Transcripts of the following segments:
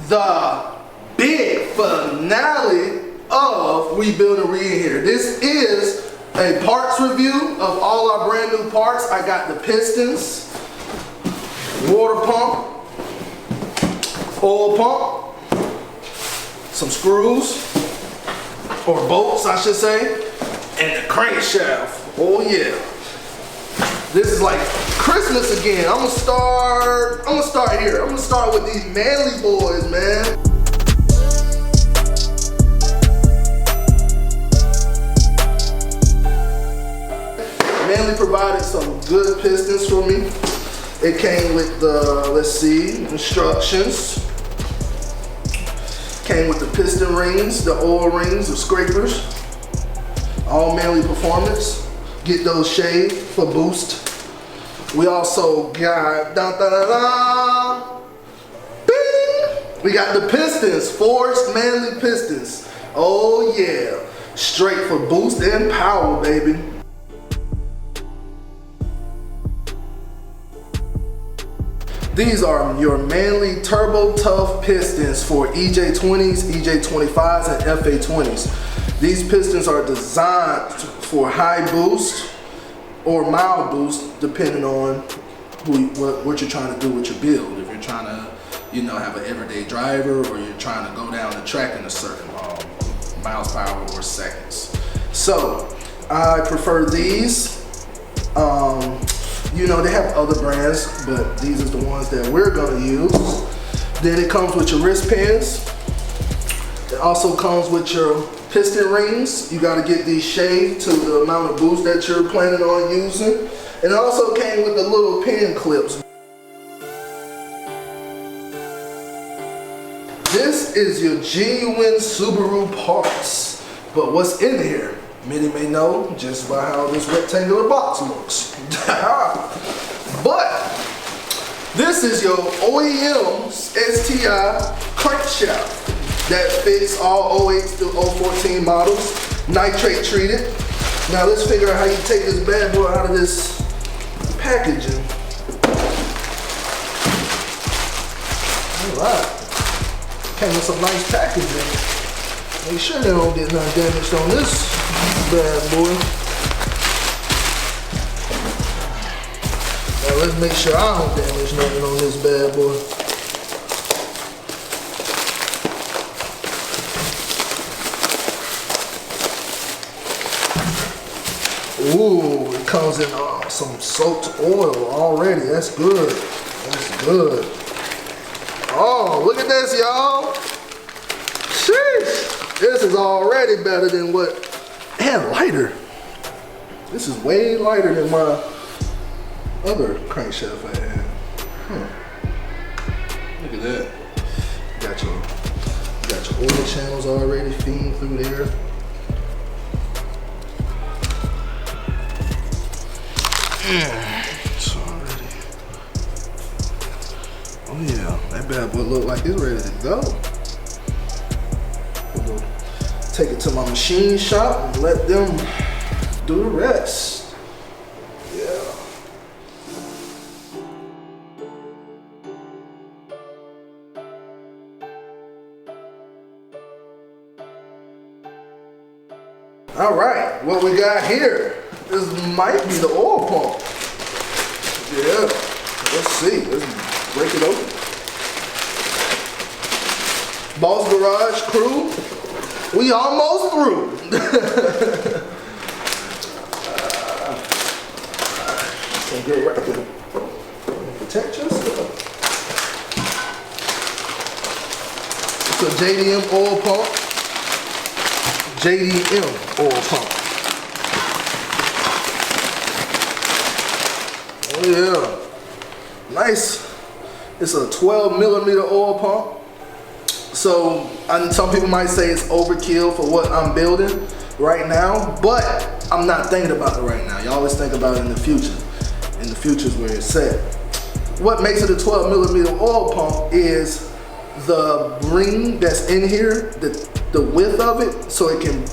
the big finale of We Build and Read here. This is a parts review of all our brand new parts. I got the Pistons, water pump, oil pump, some screws, or bolts I should say, and the crankshaft. Oh yeah. This is like Christmas again. I'm gonna start here. I'm gonna start with these Manley boys, man. Manley provided some good pistons for me. It came with the, let's see, instructions. Came with the piston rings, the oil rings, the scrapers. All Manley performance. Get those shaved for boost. We also got, bing! We got the Pistons, forged Manley Pistons. Oh yeah, straight for boost and power, baby. These are your Manley Turbo Tough Pistons for EJ20s, EJ25s, and FA20s. These pistons are designed for high boost or mild boost, depending on what you're trying to do with your build. If you're trying to, have an everyday driver, or you're trying to go down the track in a certain miles per hour or seconds. So I prefer these. They have other brands, but these are the ones that we're gonna use. Then it comes with your wristbands. It also comes with your piston rings. You gotta get these shaved to the amount of boost that you're planning on using. And it also came with the little pin clips. This is your genuine Subaru parts. But what's in here? Many may know just by how this rectangular box looks. But this is your OEM STI crankshaft that fits all 08 through 014 models, nitrate treated. Now let's figure out how you take this bad boy out of this packaging. All right, came with some nice packaging. Make sure they don't get nothing damaged on this bad boy. Now let's make sure I don't damage nothing on this bad boy. Ooh, it comes in some soaked oil already. That's good. That's good. Oh, look at this, y'all. Sheesh. This is already better than what, and lighter. This is way lighter than my other crankshaft I had. Look at that. Got your oil channels already feeding through there. It's already. Oh yeah, that bad boy look like it's ready to go. We'll take it to my machine shop and let them do the rest. Yeah. All right, what we got here, this might be the oil pump. Yeah, let's see, let's break it open. Boss Garage crew, we almost through. Some good right there. Protect yourself. It's a JDM oil pump. JDM Oil Pump. Oh yeah, nice. It's a 12mm oil pump. So some people might say it's overkill for what I'm building right now, but I'm not thinking about it right now. You always think about it in the future. In the future is where it's set. What makes it a 12mm oil pump is the ring that's in here, the width of it, so it can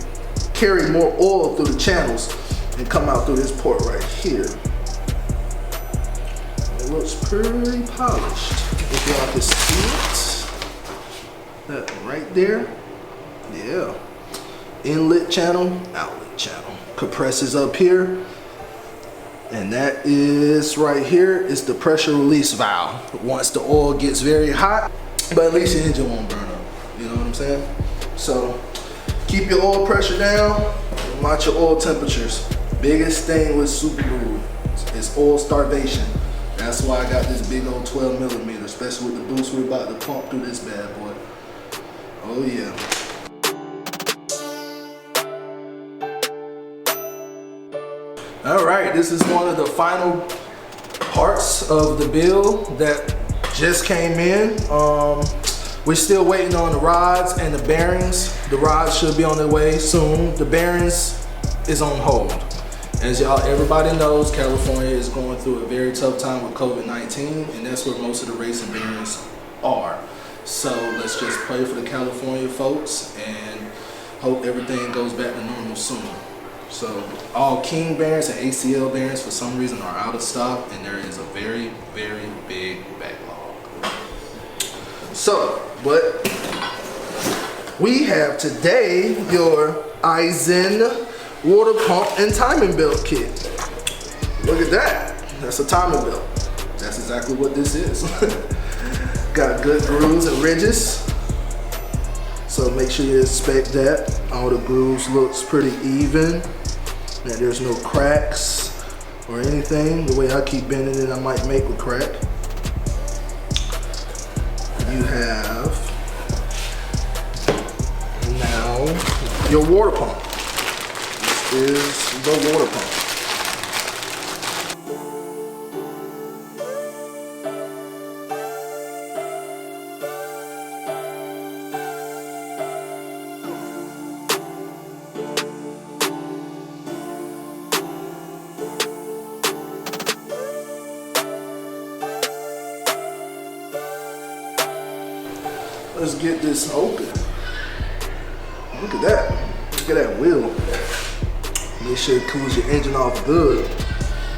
carry more oil through the channels and come out through this port right here. It looks pretty polished, if y'all can see it. That right there. Yeah. Inlet channel, outlet channel. Compressors up here. And that is right here is the pressure release valve. Once the oil gets very hot, but at least your engine won't burn up. You know what I'm saying? So keep your oil pressure down and watch your oil temperatures. Biggest thing with Subaru is oil starvation. That's why I got this big old 12 millimeter, especially with the boost we're about to pump through this bad boy. Oh yeah. All right, this is one of the final parts of the build that just came in. We're still waiting on the rods and the bearings. The rods should be on their way soon. The bearings is on hold. As everybody knows, California is going through a very tough time with COVID-19, and that's where most of the racing bearings are. So let's just pray for the California folks and hope everything goes back to normal soon. So all King bearings and ACL bearings for some reason are out of stock, and there is a very, very big backlog. So, but we have today your Aisin water pump and timing belt kit. Look at that. That's a timing belt. That's exactly what this is. Got good grooves and ridges. So make sure you inspect that. All the grooves looks pretty even. That there's no cracks or anything. The way I keep bending it, I might make a crack. You have now your water pump. This is the water pump. Let's get this open. Look at that. Look at that wheel. Make sure it cools your engine off good.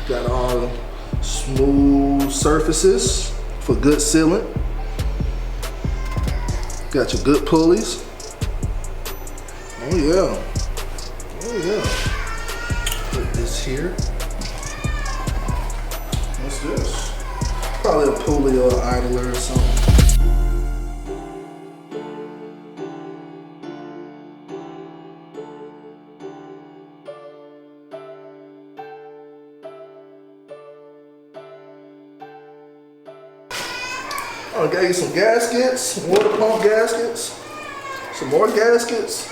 Got all smooth surfaces for good sealant. Got your good pulleys. Oh yeah. Oh yeah. Put this here. What's this? Probably a pulley or idler or something. I got you some gaskets, water pump gaskets, some more gaskets,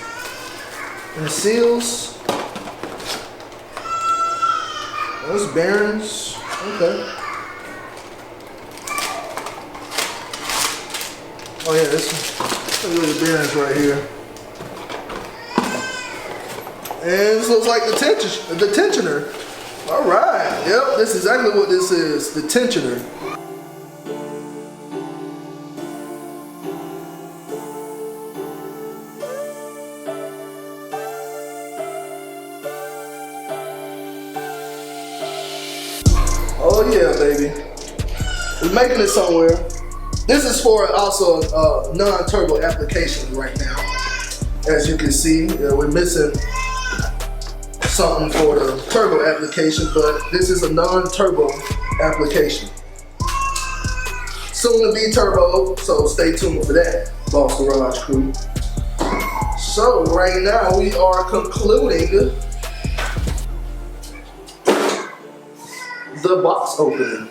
and seals. Those bearings, okay. Oh yeah, this look at the bearings right here. And this looks like the tensioner. All right, yep, this is exactly what this is, the tensioner. Oh yeah, baby. We're making it somewhere. This is for also non-turbo application right now. As you can see, we're missing something for the turbo application, but this is a non-turbo application. Soon to be turbo, so stay tuned for that, Boss Garage crew. So right now we are concluding the box opening.